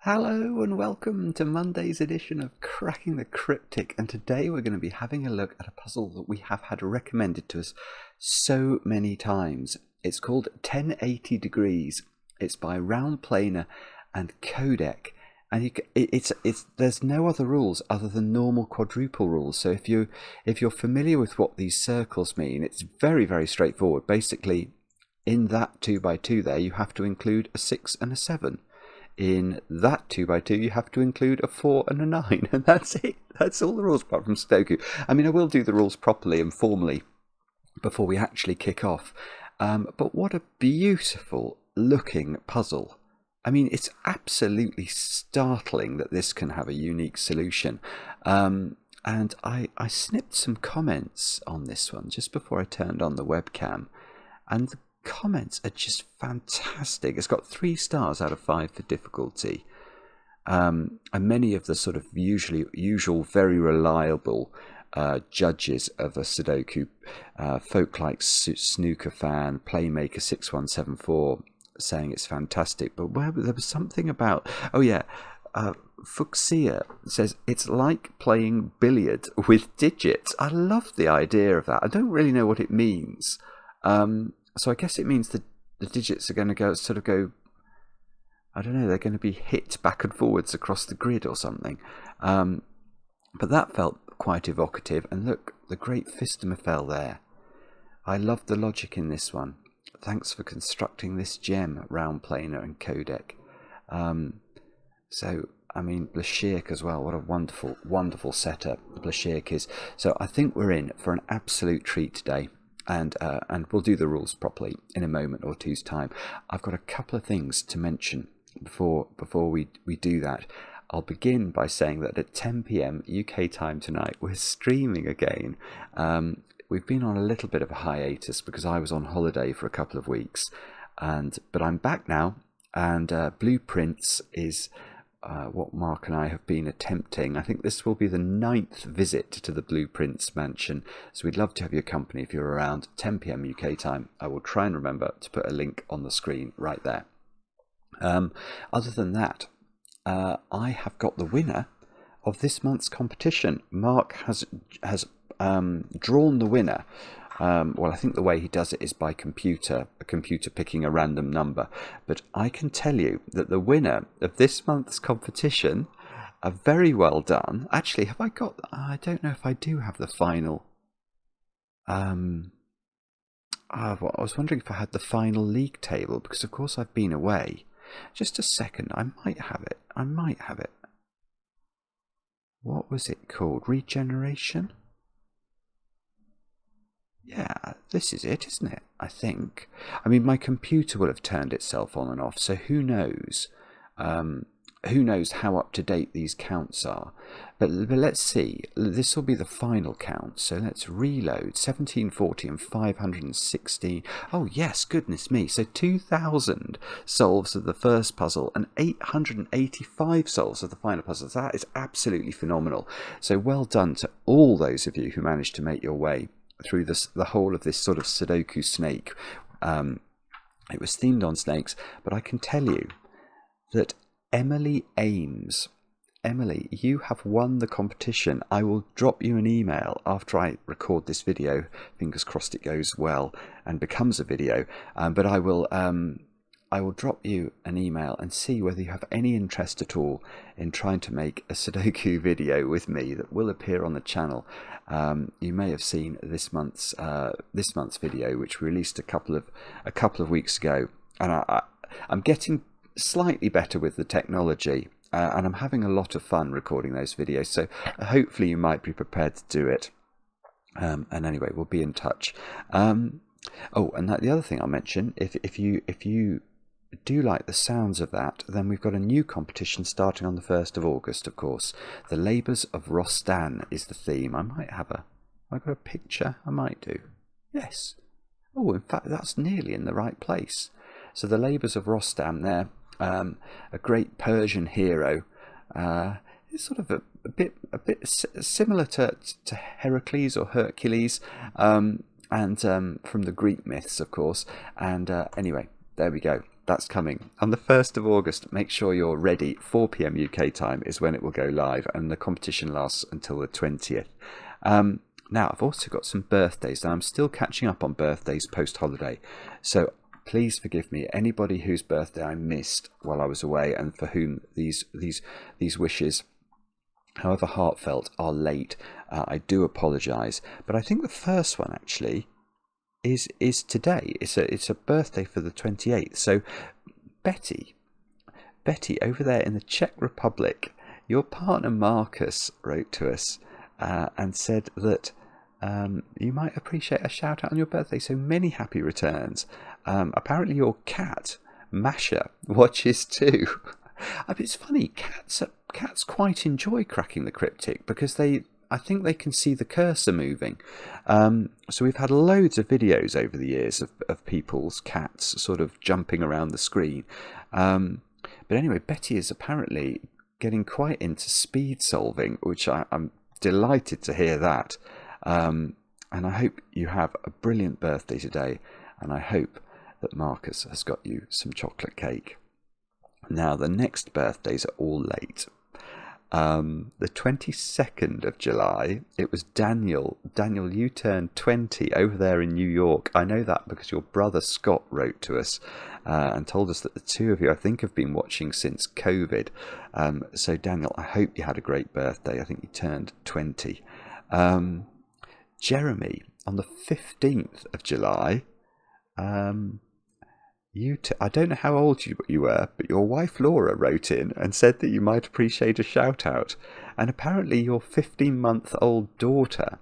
Hello and welcome to Monday's edition of Cracking the Cryptic, and today we're going to be having a look at a puzzle that we have had recommended to us so many times. It's called 1080 Degrees. It's by Raumplaner and Qodec, and there's no other rules other than normal quadruple rules. So if you're familiar with what these circles mean, it's very, very straightforward. Basically, in that 2x2 there, you have to include a 6 and a 7. In that 2x2 you have to include a 4 and a 9, and that's it. That's all the rules apart from Sudoku. I mean, I will do the rules properly and formally before we actually kick off, but what a beautiful looking puzzle. I mean, it's absolutely startling that this can have a unique solution. And I snipped some comments on this one just before I turned on the webcam, and the comments are just fantastic. It's got 3 stars out of 5 for difficulty, and many of the sort of usual very reliable judges of a Sudoku, folk like Snooker Fan, Playmaker 6174, saying it's fantastic. But there was something about, Fuxia says it's like playing billiard with digits. I love the idea of that. I don't really know what it means. So I guess it means that the digits are going to go, I don't know, they're going to be hit back and forwards across the grid or something. But that felt quite evocative. And look, the great Fistamafel there. I love the logic in this one. Thanks for constructing this gem, Raumplaner and Qodec. So, I mean, Blashirk as well. What a wonderful, wonderful setup Blashirk is. So I think we're in for an absolute treat today. And we'll do the rules properly in a moment or two's time. I've got a couple of things to mention before we do that. I'll begin by saying that at 10 p.m. UK time tonight, we're streaming again. We've been on a little bit of a hiatus because I was on holiday for a couple of weeks, but I'm back now, and Blueprints is what Mark and I have been attempting. I think this will be the 9th visit to the Blueprints mansion, so we'd love to have your company if you're around 10 p.m. UK time. I will try and remember to put a link on the screen right there. Other than that, I have got the winner of this month's competition. Mark has drawn the winner. Well, I think the way he does it is by a computer picking a random number. But I can tell you that the winner of this month's competition, very well done. Actually, have I got... I don't know if I do have the final... well, I was wondering if I had the final league table, because of course I've been away. Just a second, I might have it. What was it called? Regeneration? Yeah, this is it, isn't it? I think. I mean, my computer will have turned itself on and off, so who knows? Who knows how up to date these counts are? But let's see. This will be the final count. So let's reload. 1740 and 516. Oh yes, goodness me. So 2,000 solves of the first puzzle and 885 solves of the final puzzle. That is absolutely phenomenal. So well done to all those of you who managed to make your way through the whole of this sort of Sudoku snake. It was themed on snakes, but I can tell you that Emily Ames, Emily, you have won the competition. I will drop you an email after I record this video. Fingers crossed it goes well and becomes a video. But I will drop you an email and see whether you have any interest at all in trying to make a Sudoku video with me that will appear on the channel. You may have seen this month's video, which we released a couple of weeks ago, and I'm getting slightly better with the technology, and I'm having a lot of fun recording those videos. So hopefully you might be prepared to do it. And anyway, we'll be in touch. And the other thing I'll mention, if you do like the sounds of that, then we've got a new competition starting on the 1st of August, of course. The Labours of Rostan is the theme. I got a picture? I might do. Yes. Oh, in fact, that's nearly in the right place. So the Labours of Rostam there, a great Persian hero. It's sort of a bit similar to Heracles or Hercules, and from the Greek myths, of course. And anyway, there we go. that's coming. On the 1st of August, make sure you're ready. 4 p.m. UK time is when it will go live, and the competition lasts until the 20th. Now, I've also got some birthdays. Now, I'm still catching up on birthdays post-holiday, so please forgive me. Anybody whose birthday I missed while I was away, and for whom these wishes, however heartfelt, are late, I do apologise. But I think the first one actually is today. It's a birthday for the 28th. So Betty over there in the Czech Republic, your partner Marcus wrote to us and said that you might appreciate a shout out on your birthday. So many happy returns. Apparently your cat Masha watches too. I mean, it's funny, cats quite enjoy cracking the cryptic because I think they can see the cursor moving. So we've had loads of videos over the years of people's cats sort of jumping around the screen. But anyway, Betty is apparently getting quite into speed solving, which I'm delighted to hear that. And I hope you have a brilliant birthday today, and I hope that Marcus has got you some chocolate cake. Now, the next birthdays are all late. The 22nd of July, it was Daniel. Daniel, you turned 20 over there in New York. I know that because your brother Scott wrote to us and told us that the two of you, I think, have been watching since COVID. So, Daniel, I hope you had a great birthday. I think you turned 20. Jeremy, on the 15th of July, I don't know how old you were, but your wife Laura wrote in and said that you might appreciate a shout out. And apparently your 15-month-old daughter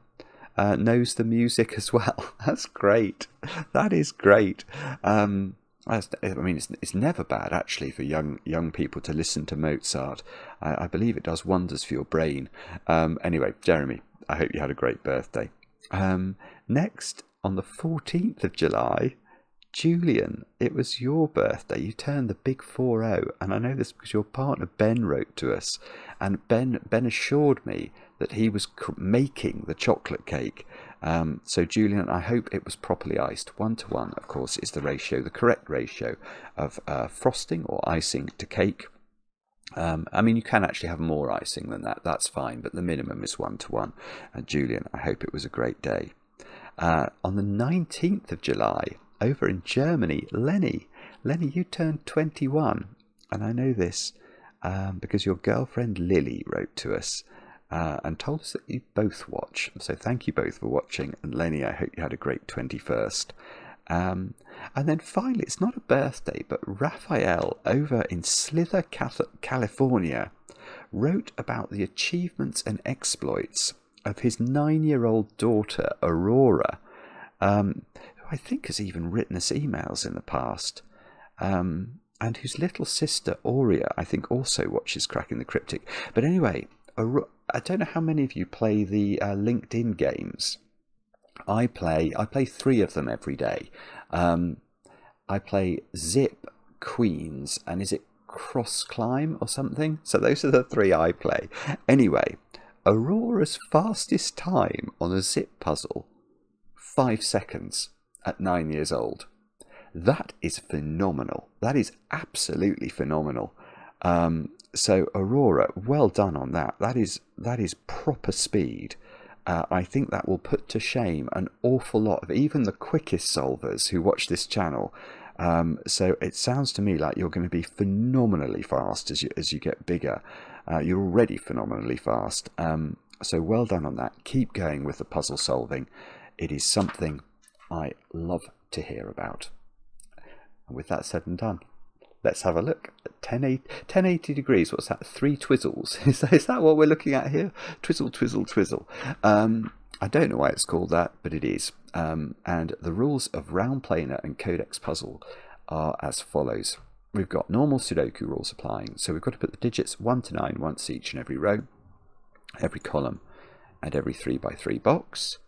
knows the music as well. That's great. That is great. I mean, it's never bad actually for young people to listen to Mozart. I believe it does wonders for your brain. Anyway, Jeremy, I hope you had a great birthday. Next, on the 14th of July, Julian, it was your birthday. You turned the big 40, and I know this because your partner Ben wrote to us, and Ben assured me that he was making the chocolate cake. So Julian, I hope it was properly iced. 1:1, of course, is the ratio, the correct ratio of frosting or icing to cake. I mean, you can actually have more icing than that. That's fine, but the minimum is 1:1. Julian, I hope it was a great day. On the 19th of July, over in Germany, Lenny, you turned 21, and I know this because your girlfriend Lily wrote to us and told us that you both watch. So thank you both for watching, and Lenny, I hope you had a great 21st. And then finally, it's not a birthday, but Raphael over in Slither, California, wrote about the achievements and exploits of his 9-year-old daughter, Aurora, who I think has even written us emails in the past, and whose little sister, Aurea, I think also watches Cracking the Cryptic. But anyway, I don't know how many of you play the LinkedIn games. I play 3 of them every day. I play Zip, Queens, and is it Cross Climb or something? So those are the 3 I play. Anyway, Aurora's fastest time on a Zip puzzle, 5 seconds at 9 years old. That is phenomenal. That is absolutely phenomenal. So Aurora, well done on that. That is proper speed. I think that will put to shame an awful lot of even the quickest solvers who watch this channel. So it sounds to me like you're going to be phenomenally fast as you get bigger. You're already phenomenally fast. So well done on that. Keep going with the puzzle solving. It is something I love to hear about. And with that said and done, let's have a look at 1080 degrees. What's that? 3 twizzles. Is that what we're looking at here? Twizzle, twizzle, twizzle. I don't know why it's called that, but it is. And the rules of Raumplaner and Qodec puzzle are as follows. We've got normal Sudoku rules applying. So we've got to put the digits 1 to 9 once each in every row, every column, and every 3x3 box.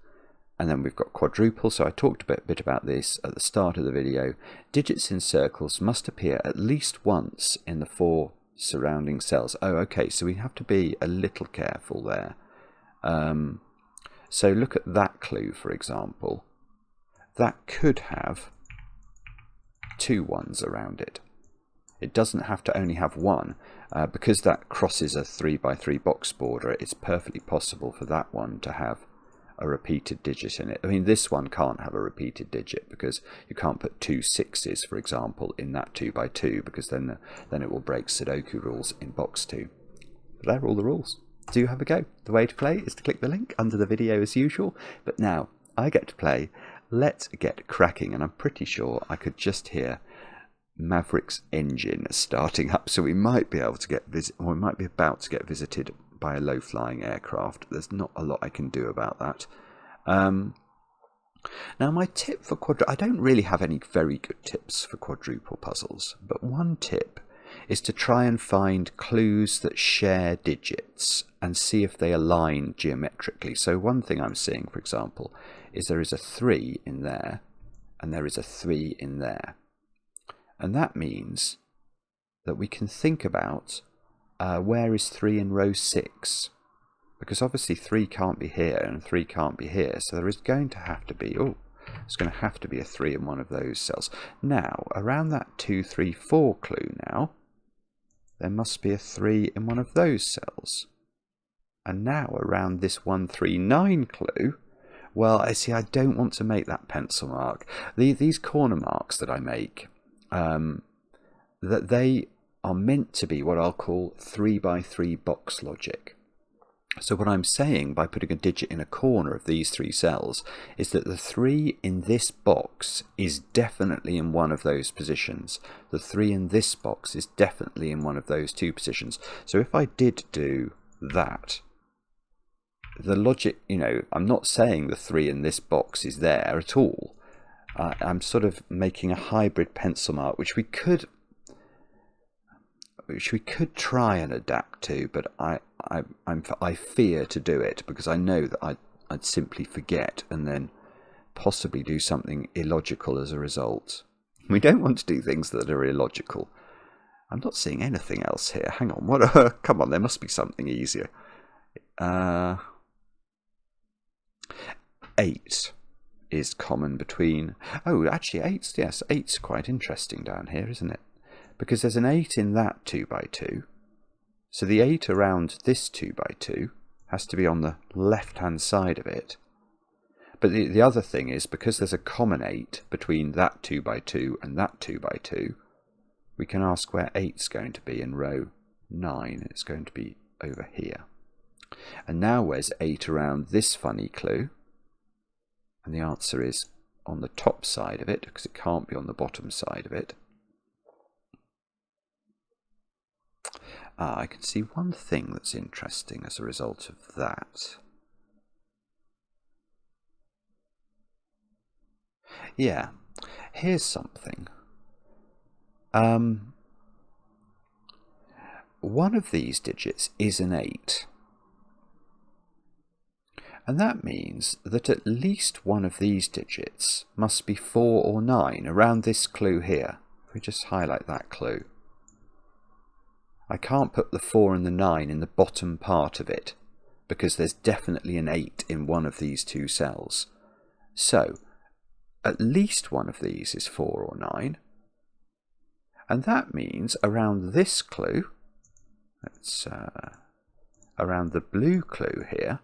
And then we've got quadruples. So I talked a bit about this at the start of the video. Digits in circles must appear at least once in the 4 surrounding cells. Oh, okay. So we have to be a little careful there. So look at that clue, for example. That could have 2 ones around it. It doesn't have to only have one. Because that crosses a 3 by 3 box border, it's perfectly possible for that one to have a repeated digit in it. I mean, this one can't have a repeated digit because you can't put 2 6s, for example, in that 2 by 2, because then it will break Sudoku rules in box 2. But they're all the rules. Do have a go. The way to play is to click the link under the video as usual. But now I get to play. Let's get cracking, and I'm pretty sure I could just hear Maverick's engine starting up, so we might be able to get we might be about to get visited by a low-flying aircraft. There's not a lot I can do about that. Now, my tip for I don't really have any very good tips for quadruple puzzles, but one tip is to try and find clues that share digits and see if they align geometrically. So one thing I'm seeing, for example, is there is a 3 in there and there is a 3 in there. And that means that we can think about where is 3 in row 6? Because obviously 3 can't be here and 3 can't be here. So there is going to have to be, it's going to have to be a 3 in one of those cells. Now, around that 2, 3, 4 clue now, there must be a 3 in one of those cells. And now around this 1, 3, 9 clue, well, I see I don't want to make that pencil mark. These corner marks that I make, that they are meant to be what I'll call 3 by 3 box logic. So what I'm saying by putting a digit in a corner of these 3 cells is that the 3 in this box is definitely in one of those positions. The 3 in this box is definitely in one of those 2 positions. So if I did do that, the logic, I'm not saying the 3 in this box is there at all. I'm sort of making a hybrid pencil mark, which we could try and adapt to, but I fear to do it because I know that I'd simply forget and then possibly do something illogical as a result. We don't want to do things that are illogical. I'm not seeing anything else here. Hang on, what? Come on, there must be something easier. 8 is common between. Oh, actually, 8's, yes, 8's quite interesting down here, isn't it? Because there's an 8 in that 2 by 2. So the 8 around this 2 by 2 has to be on the left-hand side of it. But the other thing is, because there's a common 8 between that 2 by 2 and that 2 by 2, we can ask where 8's going to be in row 9. It's going to be over here. And now where's 8 around this funny clue? And the answer is on the top side of it, because it can't be on the bottom side of it. I can see one thing that's interesting as a result of that. Yeah, here's something. One of these digits is an 8. And that means that at least one of these digits must be 4 or 9 around this clue here. If we just highlight that clue. I can't put the 4 and the 9 in the bottom part of it because there's definitely an 8 in one of these 2 cells. So, at least one of these is 4 or 9. And that means around this clue, let's around the blue clue here,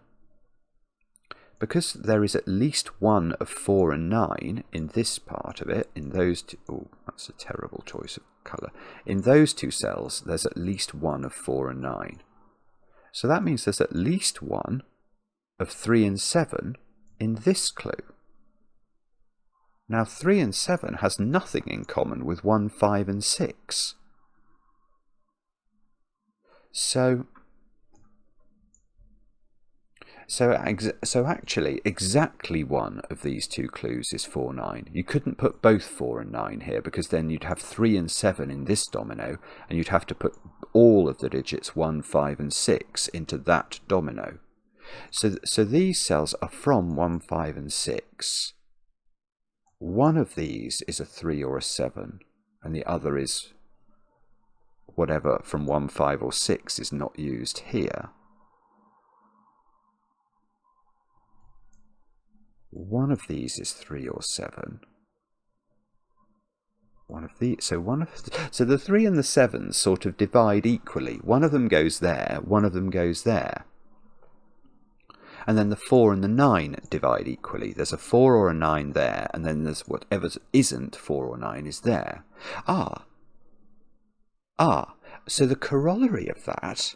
because there is at least one of 4 and 9 in this part of it, in those two, oh, that's a terrible choice of colour. In those 2 cells, there's at least one of 4 and 9. So that means there's at least one of 3 and 7 in this clue. Now 3 and 7 has nothing in common with 1, 5 and 6. So actually, exactly one of these 2 clues is 4, 9. You couldn't put both 4 and 9 here because then you'd have 3 and 7 in this domino, and you'd have to put all of the digits 1, 5 and 6 into that domino. So these cells are from 1, 5 and 6. One of these is a 3 or a 7, and the other is whatever from 1, 5 or 6 is not used here. One of these is 3 or 7. one of the, so the 3 and the 7 sort of divide equally. One of them goes there, one of them goes there. And then the 4 and the 9 divide equally. There's a 4 or a 9 there, and then there's whatever isn't 4 or 9 is there. So the corollary of that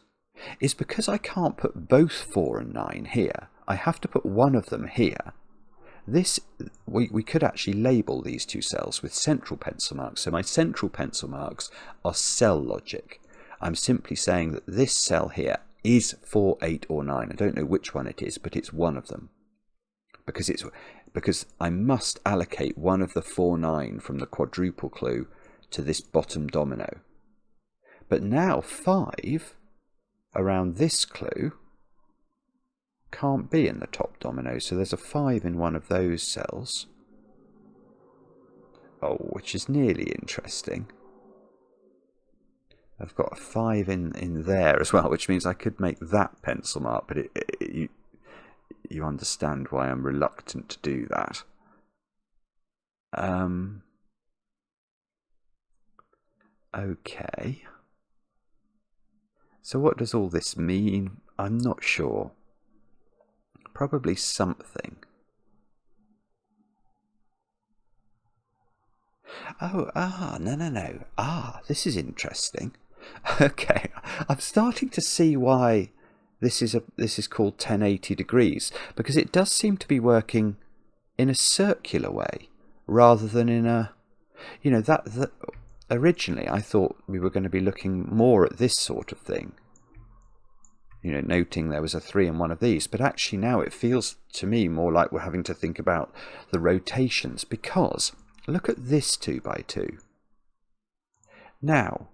is because I can't put both 4 and 9 here, I have to put one of them here. This, we could actually label these two cells with central pencil marks. So my central pencil marks are cell logic. I'm simply saying that this cell here is 4, 8 or 9. I don't know which one it is, but it's one of them. Because I must allocate one of the 4, 9 from the quadruple clue to this bottom domino. But now 5 around this clue can't be in the top domino, so there's a 5 in one of those cells. Oh, which is nearly interesting. I've got a 5 in there as well, which means I could make that pencil mark, but you understand why I'm reluctant to do that. Okay. So what does all this mean? I'm not sure. Probably something. Oh, no. This is interesting. Okay, I'm starting to see why this is called 1080 degrees, because it does seem to be working in a circular way rather than in a, that originally I thought we were going to be looking more at this sort of thing. Noting there was a 3 in one of these, but actually now it feels to me more like we're having to think about the rotations, because look at this 2 by 2. Now,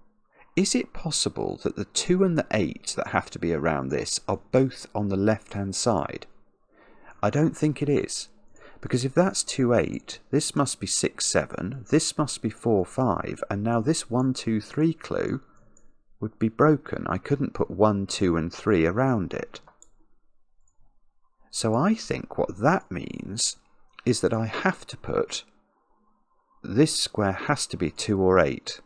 is it possible that the 2 and the 8 that have to be around this are both on the left-hand side? I don't think it is, because if that's 2, 8, this must be 6, 7, this must be 4, 5, and now this 1, 2, 3 clue would be broken. I couldn't put 1, 2 and 3 around it. So I think what that means is that I have to put, this square has to be 2 or 8.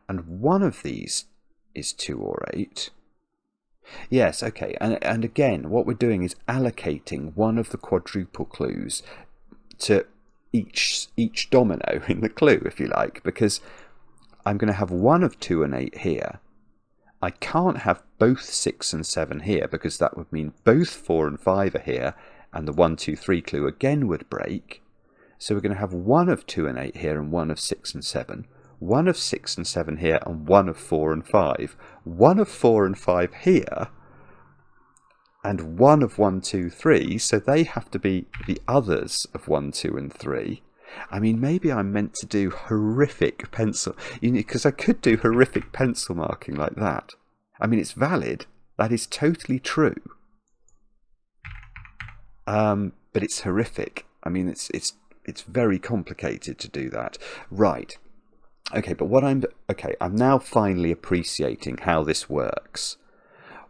And one of these is 2 or 8. Yes, okay, and again, what we're doing is allocating one of the quadruple clues to each domino in the clue, if you like, because I'm going to have one of 2 and 8 here. I can't have both 6 and 7 here, because that would mean both 4 and 5 are here, and the 1, 2, 3 clue again would break. So we're going to have one of 2 and 8 here and one of 6 and 7. One of 6 and 7 here and one of 4 and 5. One of 4 and 5 here and one of 1, 2, 3. So they have to be the others of 1, 2 and 3. I mean, maybe I'm meant to do horrific pencil, because I could do horrific pencil marking like that. I mean, it's valid. That is totally true. But it's horrific. I mean, it's very complicated to do that. Right. Okay, but I'm now finally appreciating how this works.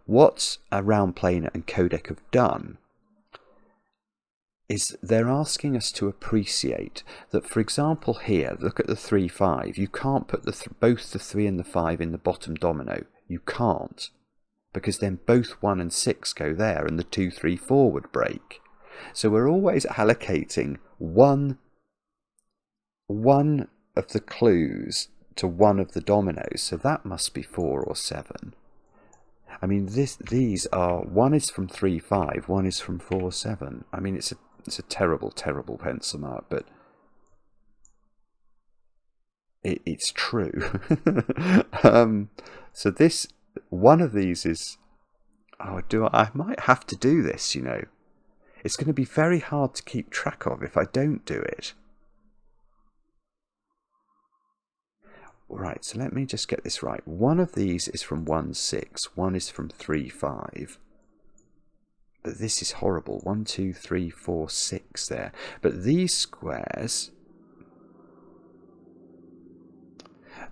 What Raumplaner and Qodec have done is they're asking us to appreciate that, for example, here, look at the 3, 5. You can't put both the 3 and the 5 in the bottom domino. You can't, because then both 1 and 6 go there, and the 2, 3, 4 would break. So we're always allocating one of the clues to one of the dominoes. So that must be 4 or 7. I mean, these are, one is from 3, 5, one is from 4, 7. I mean, it's a terrible, terrible pencil mark, but it's true. So this, one of these is, I might have to do this, It's going to be very hard to keep track of if I don't do it. Right, so let me just get this right. One of these is from 1, 6, one is from 3, 5. But this is horrible. 1, 2, 3, 4, 6 there. But these squares...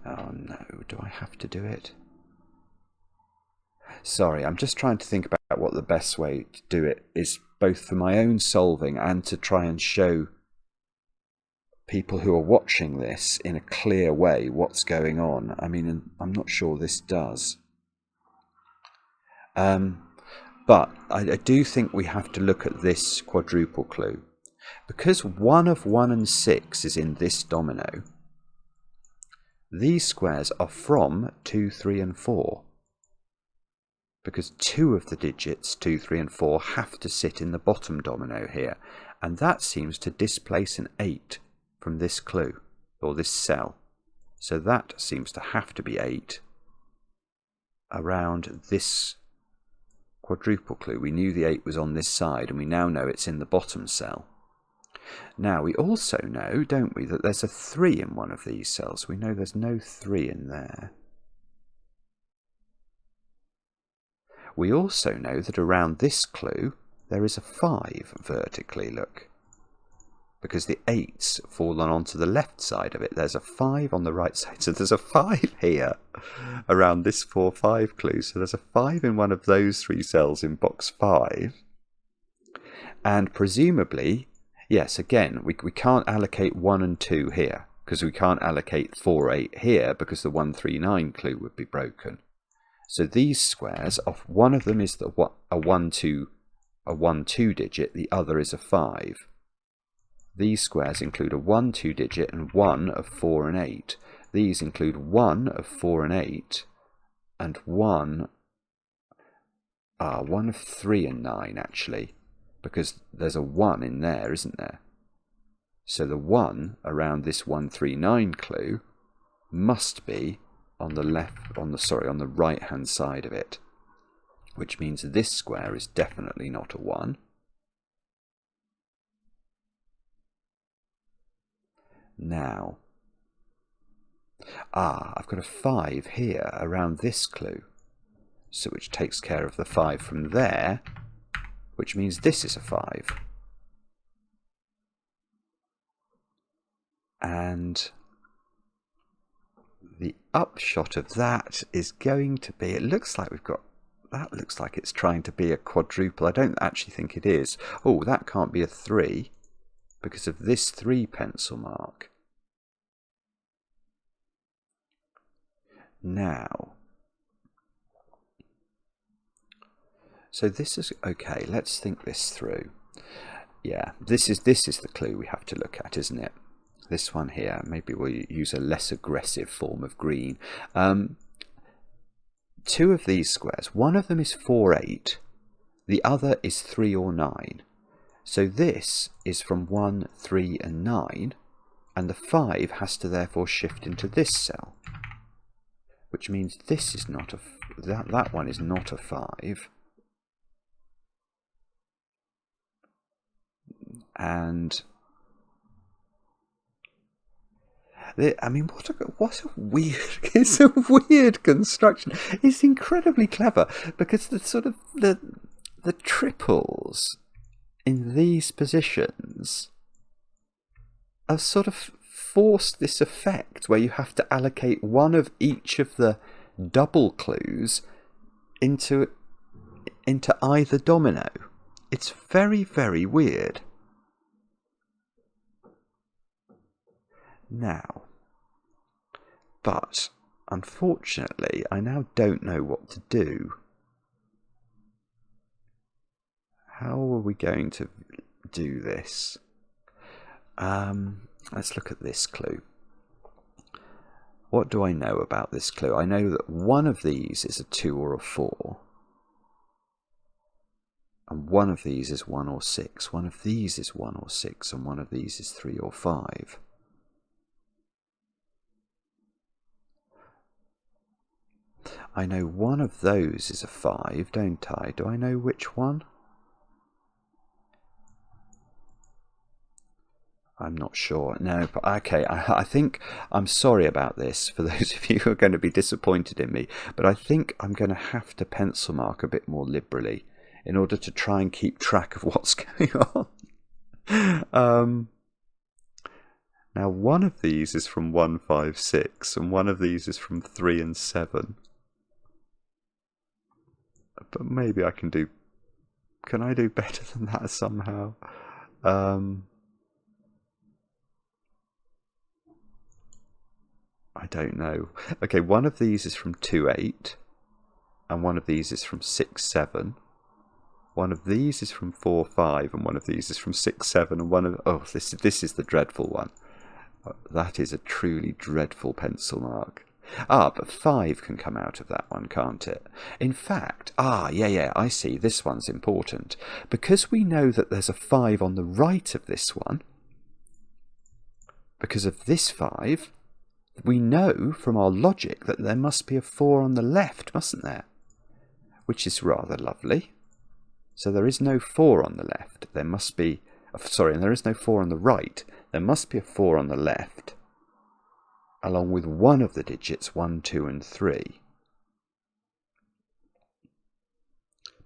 Oh no, do I have to do it? Sorry, I'm just trying to think about what the best way to do it is, both for my own solving and to try and show people who are watching this in a clear way what's going on. I mean, I'm not sure this does. But I do think we have to look at this quadruple clue. Because 1 of 1 and 6 is in this domino, these squares are from 2, 3 and 4. Because 2 of the digits, 2, 3 and 4, have to sit in the bottom domino here. And that seems to displace an 8 from this clue, or this cell. So that seems to have to be 8 around this quadruple clue. We knew the 8 was on this side, and we now know it's in the bottom cell. Now we also know, don't we, that there's a 3 in one of these cells. We know there's no 3 in there. We also know that around this clue there is a 5 vertically, look. Because the 8's fallen onto the left side of it. There's a 5 on the right side. So there's a 5 here around this 4, 5 clue. So there's a 5 in one of those 3 cells in box 5. And presumably, yes, again, we can't allocate 1 and 2 here. Because we can't allocate 4, 8 here because the 1, 3, 9 clue would be broken. So these squares, one of them is a 1, 2 digit, the other is a 5. These squares include a 1, 2 digit and 1 of 4 and 8. These include 1 of 4 and 8 and 1 of 3 and 9 actually, because there's a 1 in there, isn't there? So the 1 around this 1, 3, 9 clue must be on the on the right hand side of it, which means this square is definitely not a 1. Now, I've got a 5 here around this clue, so which takes care of the 5 from there, which means this is a 5. And the upshot of that is going to be, that looks like it's trying to be a quadruple. I don't actually think it is. Oh, that can't be a 3 because of this 3 pencil mark. Now, so this is, okay, let's think this through. Yeah, this is the clue we have to look at, isn't it? This one here, maybe we'll use a less aggressive form of green. 2 of these squares, one of them is 4, 8, the other is 3 or 9. So this is from 1, 3 and 9, and the 5 has to therefore shift into this cell, which means this is not that one is not a 5. And I mean, what a weird, it's a weird construction. It's incredibly clever because the triples in these positions have sort of forced this effect where you have to allocate one of each of the double clues into either domino. It's very, very weird. Now, but unfortunately, I now don't know what to do. How are we going to do this? Let's look at this clue. What do I know about this clue? I know that one of these is a 2 or a 4. And one of these is 1 or 6. One of these is 1 or 6. And one of these is 3 or 5. I know one of those is a 5, don't I? Do I know which one? I'm not sure. No, but okay, I think, I'm sorry about this for those of you who are going to be disappointed in me, but I think I'm going to have to pencil mark a bit more liberally in order to try and keep track of what's going on. Now, one of these is from 1, 5, 6, and one of these is from 3 and 7. But maybe I can do... Can I do better than that somehow? I don't know. Okay, one of these is from 2, 8, and one of these is from 6, 7. One of these is from 4, 5, and one of these is from 6, 7, and one of... Oh, this is the dreadful one. That is a truly dreadful pencil mark. Ah, but 5 can come out of that one, can't it? In fact, yeah, I see. This one's important. Because we know that there's a 5 on the right of this one, because of this 5, we know from our logic that there must be a 4 on the left, mustn't there? Which is rather lovely. So there is no 4 on the left. There must be... Sorry, and there is no 4 on the right. There must be a 4 on the left, along with one of the digits 1, 2, and 3.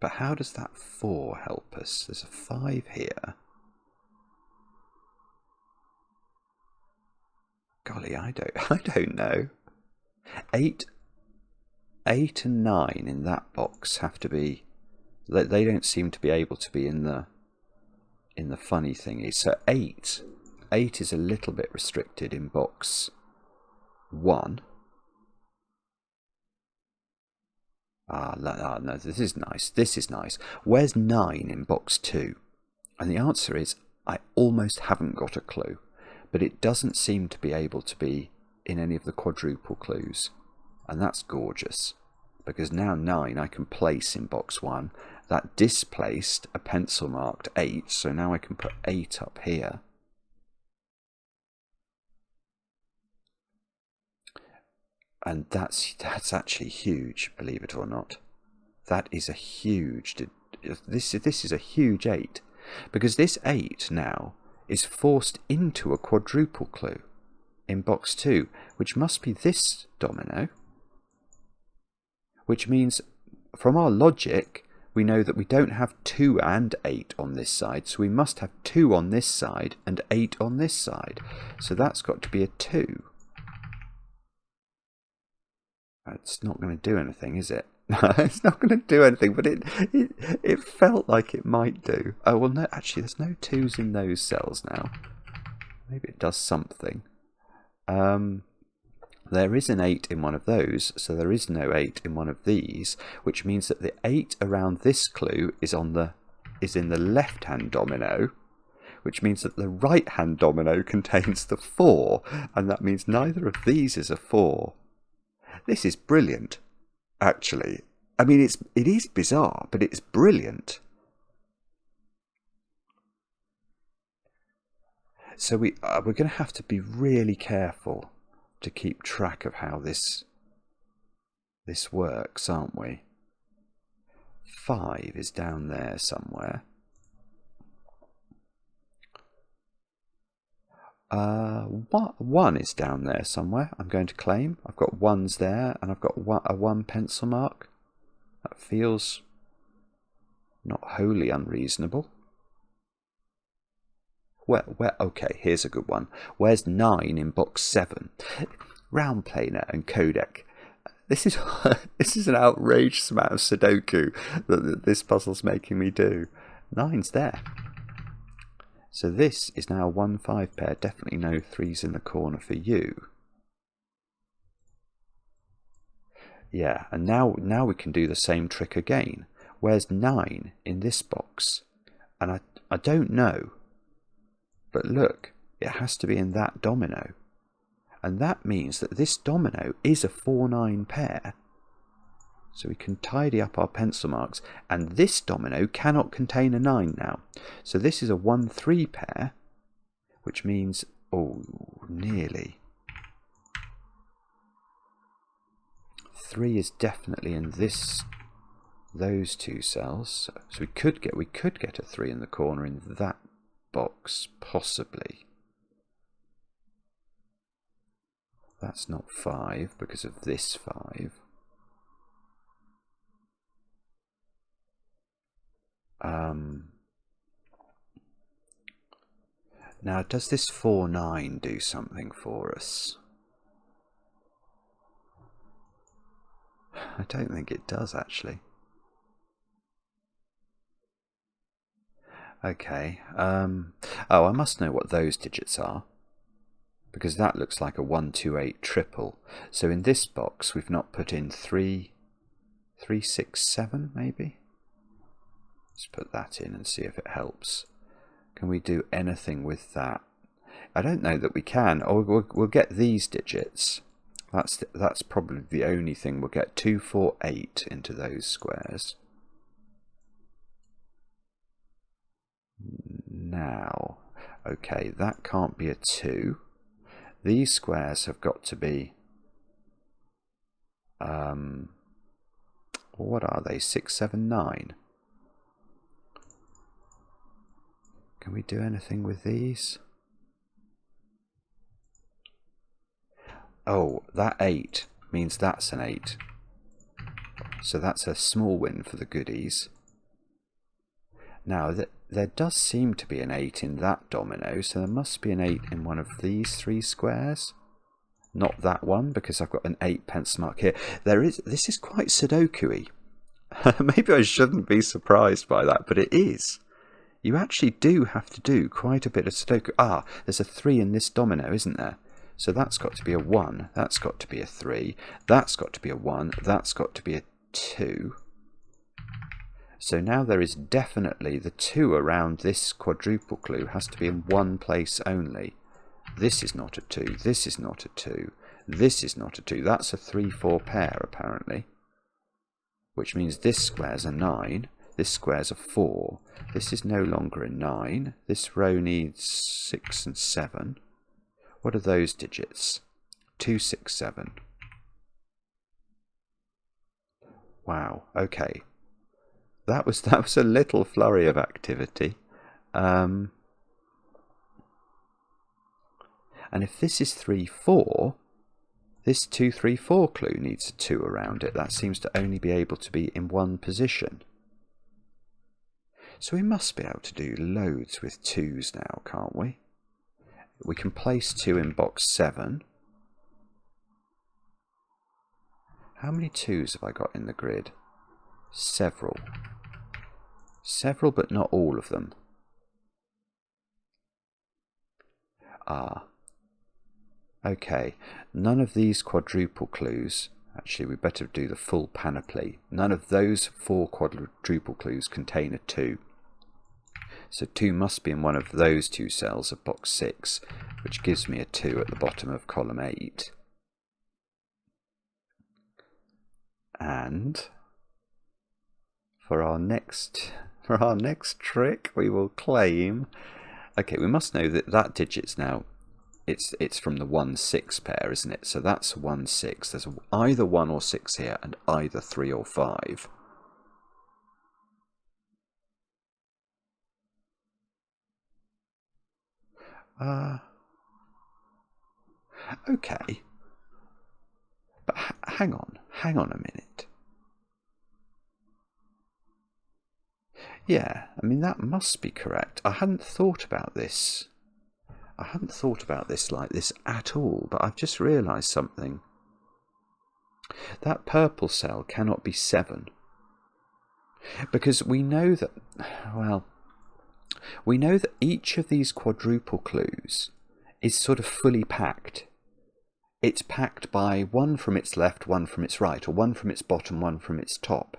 But how does that 4 help us? There's a 5 here. Golly, I don't know. 8 and 9 in that box have to be... They don't seem to be able to be in the funny thingy. So 8 is a little bit restricted in box 1. No, this is nice. This is nice. Where's 9 in box 2? And the answer is, I almost haven't got a clue. But it doesn't seem to be able to be in any of the quadruple clues. And that's gorgeous. Because now 9 I can place in box 1. That displaced a pencil marked 8. So now I can put 8 up here. And that's actually huge, believe it or not. That is a huge... This is a huge 8. Because this 8 now is forced into a quadruple clue in box 2, which must be this domino. Which means, from our logic, we know that we don't have 2 and 8 on this side, so we must have 2 on this side and 8 on this side. So that's got to be a 2. It's not going to do anything, is it? It's not going to do anything, but it felt like it might do. Oh, well, no, actually, there's no 2s in those cells now. Maybe it does something. There is an 8 in one of those, so there is no 8 in one of these, which means that the 8 around this clue is in the left-hand domino, which means that the right-hand domino contains the 4, and that means neither of these is a 4. This is brilliant, actually. I mean, it is bizarre, but it's brilliant. So we're going to have to be really careful to keep track of how this works, aren't we? 5 is down there somewhere. 1 is down there somewhere, I'm going to claim. I've got 1s there, and I've got a 1 pencil mark. That feels not wholly unreasonable. Okay, here's a good one. Where's 9 in box 7? Raumplaner and Qodec. This is an outrageous amount of Sudoku that this puzzle's making me do. 9's there. So this is now 1 5 pair. Definitely no 3s in the corner for you. Yeah, and now we can do the same trick again. Where's 9 in this box? And I don't know. But look, it has to be in that domino. And that means that this domino is a 4-9 pair. So we can tidy up our pencil marks. And this domino cannot contain a 9 now. So this is a 1-3 pair, which means, oh, nearly. 3 is definitely in those 2 cells. So we could get a 3 in the corner in that box, possibly. That's not 5 because of this 5. Now, does this 4-9 do something for us? I don't think it does, actually. Okay. Oh, I must know what those digits are. because that looks like a 1, 2, 8 triple. So in this box we've not put in 3, 3, 6, 7 maybe. Let's put that in and see if it helps. Can we do anything with that? I don't know that we can. Oh, we'll get these digits. That's probably the only thing. We'll get 2, 4, 8 into those squares. Now, okay, that can't be a 2. These squares have got to be, what are they? 6, 7, 9. Can we do anything with these? Oh, that 8 means that's an 8. So that's a small win for the goodies. Now, there does seem to be an 8 in that domino, so there must be an 8 in one of these 3 squares. Not that one, because I've got an 8 pence mark here. This is quite Sudoku-y. Maybe I shouldn't be surprised by that, but it is. You actually do have to do quite a bit of Sudoku. Ah, there's a 3 in this domino, isn't there? So that's got to be a 1, that's got to be a 3, that's got to be a 1, that's got to be a 2. So now there is definitely the 2 around this quadruple clue has to be in one place only. This is not a 2, this is not a 2, this is not a 2. That's a 3, 4 pair apparently. Which means this square's a 9, this square's a 4, this is no longer a 9, this row needs 6 and 7. What are those digits? 2, 6, 7. Wow, okay. That was a little flurry of activity. And if this is 3, 4, this 2, 3, 4 clue needs a 2 around it. That seems to only be able to be in one position. So we must be able to do loads with 2s now, can't we? We can place 2 in box 7. How many 2s have I got in the grid? Several. Several, but not all of them. Ah. Okay. None of these quadruple clues. Actually, we better do the full panoply. None of those 4 quadruple clues contain a 2. So 2 must be in one of those 2 cells of box 6, which gives me a 2 at the bottom of column 8. And for our next trick, we will claim. Okay, we must know that that digit's now. It's from the 1, 6 pair, isn't it? So that's 1, 6. There's either 1 or 6 here, and either 3 or 5. Okay. But hang on a minute. Yeah, I mean, that must be correct. I hadn't thought about this. I hadn't thought about this like this at all, but I've just realised something. That purple cell cannot be 7. Because we know that, well, we know that each of these quadruple clues is sort of fully packed. It's packed by 1 from its left, 1 from its right, or 1 from its bottom, 1 from its top.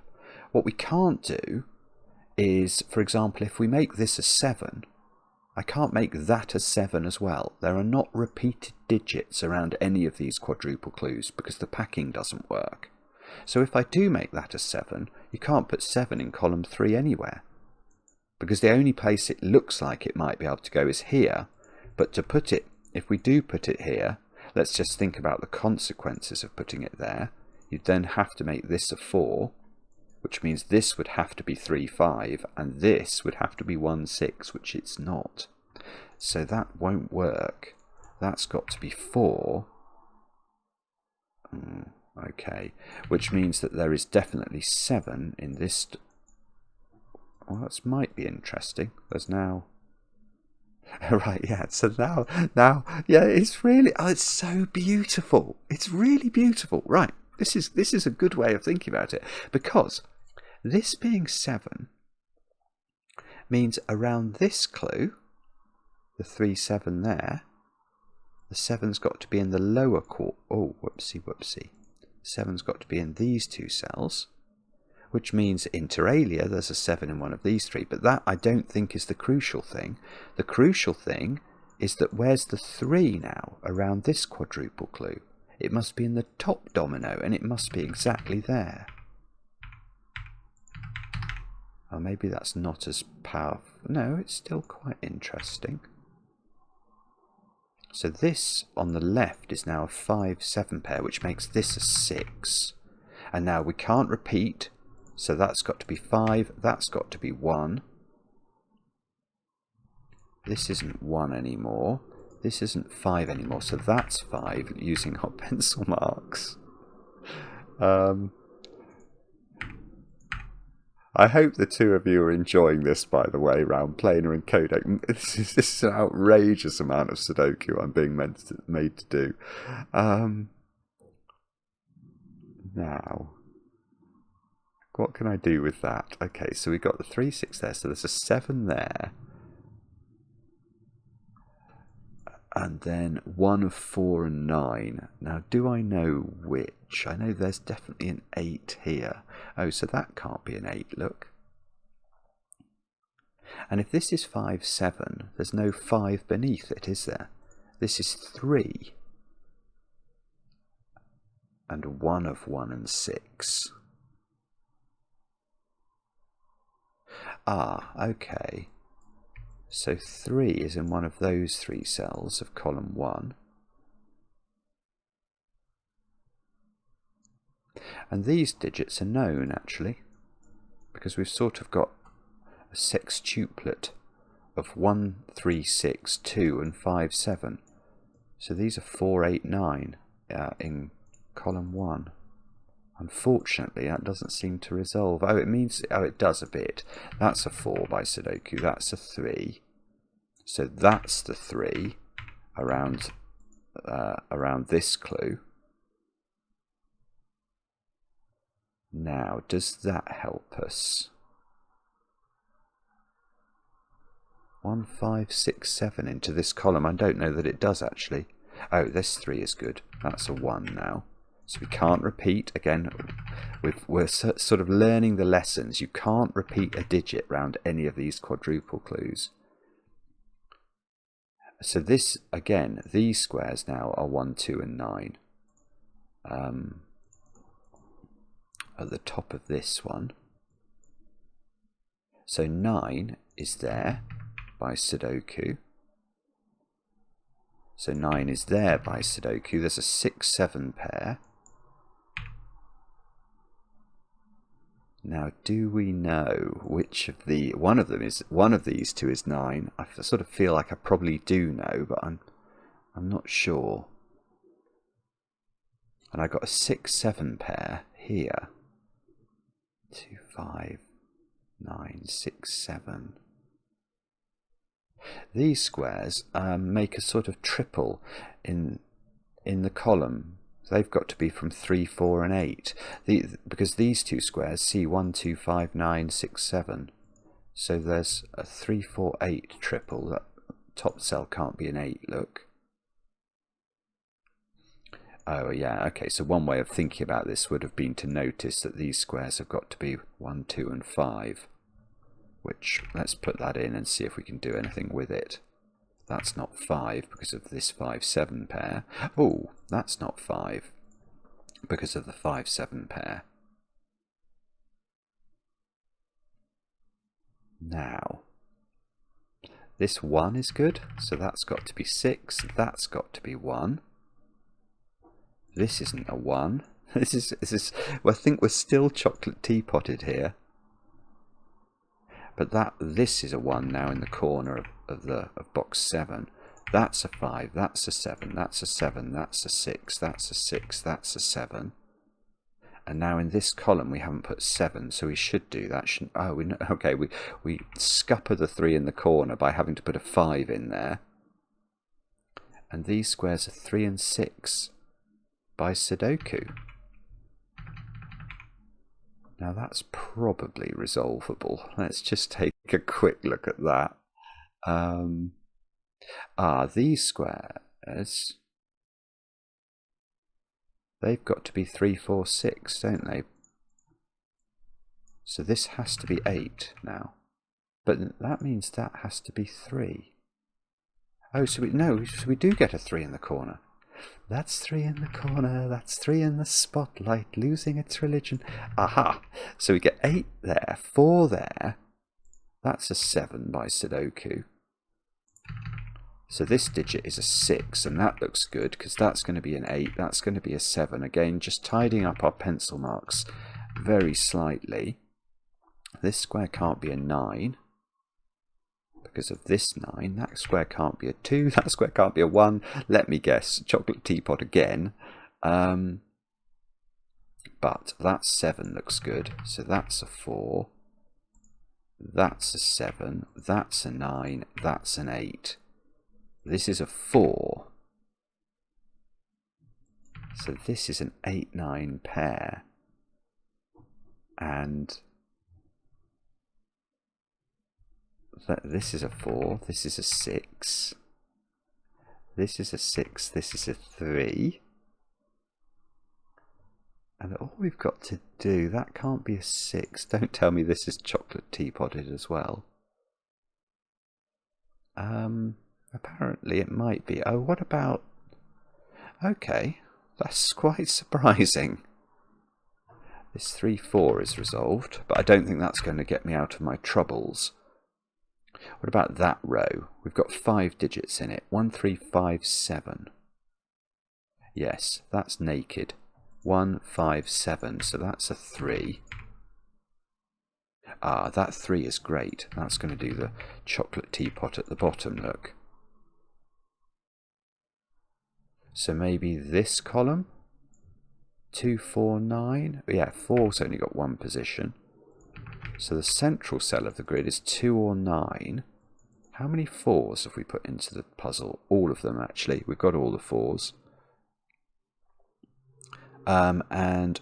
What we can't do is, for example, if we make this a 7, I can't make that a 7 as well. There are not repeated digits around any of these quadruple clues because the packing doesn't work. So if I do make that a 7, you can't put 7 in column 3 anywhere, because the only place it looks like it might be able to go is here. But to put it, if we do put it here, let's just think about the consequences of putting it there. You'd then have to make this a 4, which means this would have to be 3, 5, and this would have to be 1, 6, which it's not. So that won't work. That's got to be 4. Okay, which means that there is definitely 7 in this. Well, that might be interesting. There's now. Right, yeah. So now, yeah. It's really, oh, it's so beautiful. It's really beautiful. Right. This is a good way of thinking about it, because this being 7 means around this clue, the 3, 7 there, The 7's got to be in the lower quarter. Oh, whoopsie. 7's got to be in these two cells, which means inter alia there's a 7 in one of these three. But that I don't think is the crucial thing. The crucial thing is that where's the 3 now around this quadruple clue? It must be in the top domino, and it must be exactly there. Oh, maybe that's not as powerful. No, it's still quite interesting. So this on the left is now a 5-7 pair, which makes this a 6. And now we can't repeat, so that's got to be 5, that's got to be 1. This isn't 1 anymore. This isn't 5 anymore, so that's 5 using our pencil marks. I hope the two of you are enjoying this, by the way, Raumplaner and Qodec. This is an outrageous amount of Sudoku I'm being made to do. Now, what can I do with that? Okay, so we've got the 3, 6 there, so there's a 7 there. And then 1 of 4 and 9. Now, do I know which? I know there's definitely an 8 here. Oh, so that can't be an 8, look. And if this is 5, 7, there's no 5 beneath it, is there? This is 3. And 1 of 1 and 6. Ah, okay. So 3 is in one of those 3 cells of column 1. And these digits are known, actually, because we've sort of got a sextuplet of 1, 3, 6, 2 and 5, 7. So these are 4, 8, 9 in column 1. Unfortunately, that doesn't seem to resolve. Oh, it does a bit. That's a 4 by Sudoku. That's a 3. So that's the 3 around this clue. Now, does that help us? 1, 5, 6, 7 into this column. I don't know that it does, actually. Oh, this 3 is good. That's a 1 now. So we can't repeat. Again, we're sort of learning the lessons. You can't repeat a digit around any of these quadruple clues. So this, again, these squares now are 1, 2 and 9. At the top of this one. So 9 is there by Sudoku. So 9 is there by Sudoku. There's a 6, 7 pair. Now, do we know which of one of these two is 9? I sort of feel like I probably do know, but I'm not sure. And I got a 6, 7 pair here. 2, 5, 9, 6, 7. These squares make a sort of triple in the column. They've got to be from 3, 4 and 8. Because these two squares see 1, 2, 5, 9, 6, 7. So there's a 3, 4, 8 triple. That top cell can't be an 8, look. Oh yeah, okay, so one way of thinking about this would have been to notice that these squares have got to be 1, 2 and 5. Which, let's put that in and see if we can do anything with it. That's not 5 because of this 5, 7 pair. Oh, that's not 5 because of the 5, 7 pair. Now, this 1 is good, so that's got to be 6, that's got to be 1. This isn't a 1. This is well, I think we're still chocolate teapotted here. But this is a 1 now in the corner of box 7. That's a 5, that's a 7, that's a 7, that's a 6, that's a 6, that's a 7. And now in this column we haven't put 7, so we should do that. Shouldn't? Oh, okay. We scupper the 3 in the corner by having to put a 5 in there. And these squares are 3 and 6 by Sudoku. Now that's probably resolvable. Let's just take a quick look at that. These squares they've got to be 3, 4, 6, don't they? So this has to be 8 now. But that means that has to be 3. Oh, so we do get a 3 in the corner. That's 3 in the corner, that's 3 in the spotlight, losing its religion. Aha! So we get 8 there, 4 there. That's a 7 by Sudoku. So this digit is a 6, and that looks good, because that's going to be an 8, that's going to be a 7. Again, just tidying up our pencil marks very slightly. This square can't be a 9. Because of this 9, that square can't be a 2, that square can't be a 1. Let me guess, chocolate teapot again. But that 7 looks good, so that's a 4. That's a 7, that's a 9, that's an 8. This is a 4. So this is an 8-9 pair. And this is a 4, this is a 6, this is a 6, this is a 3. And all we've got to do, that can't be a 6. Don't tell me this is chocolate teapotted as well. Apparently it might be. Oh, what about... Okay, that's quite surprising. This 3, 4 is resolved, but I don't think that's going to get me out of my troubles. What about that row? We've got 5 digits in it. 1, 3, 5, 7. Yes, that's naked. 1, 5, 7. So that's a 3. Ah, that 3 is great. That's going to do the chocolate teapot at the bottom, look. So maybe this column? 2, 4, 9. Yeah, 4's only got 1 position. So the central cell of the grid is 2 or 9. How many 4s have we put into the puzzle? All of them, actually. We've got all the 4s. And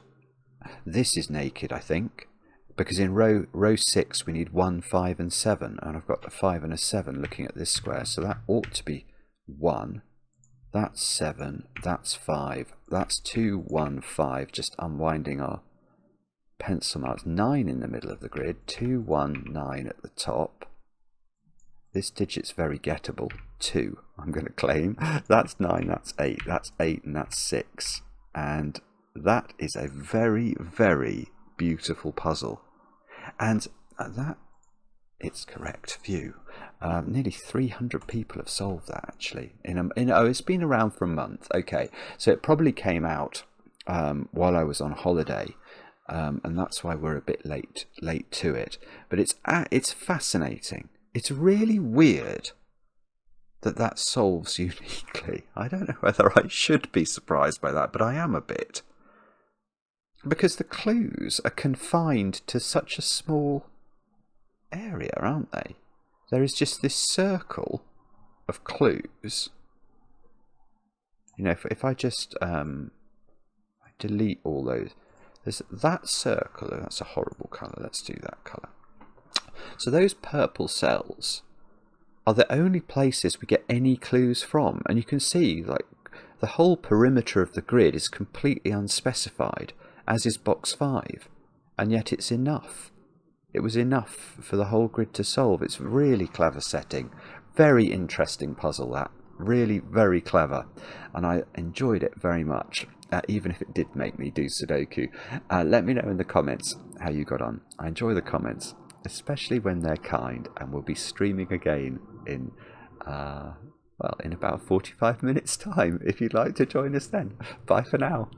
this is naked, I think. Because in row 6 we need 1, 5 and 7. And I've got a 5 and a 7 looking at this square. So that ought to be 1. That's 7. That's 5. That's 2, 1, 5. Just unwinding our pencil marks. 9 in the middle of the grid. 2, 1, 9 at the top. This digit's very gettable. 2, I'm going to claim. That's 9, that's 8, that's 8, and that's 6. And that is a very, very beautiful puzzle. And that, it's correct view. Nearly 300 people have solved that, actually. Oh, it's been around for a month. Okay, so it probably came out while I was on holiday. And that's why we're a bit late to it. But it's fascinating. It's really weird that solves uniquely. I don't know whether I should be surprised by that, but I am a bit. Because the clues are confined to such a small area, aren't they? There is just this circle of clues. You know, if I just delete all those, there's that circle. That's a horrible colour. Let's do that colour. So those purple cells are the only places we get any clues from. And you can see, like, the whole perimeter of the grid is completely unspecified, as is box 5. And yet it's enough. It was enough for the whole grid to solve. It's really clever setting. Very interesting puzzle, that. Really very clever. And I enjoyed it very much, even if it did make me do Sudoku. Let me know in the comments how you got on. I enjoy the comments, especially when they're kind, and we'll be streaming again in about 45 minutes time if you'd like to join us then. Bye for now.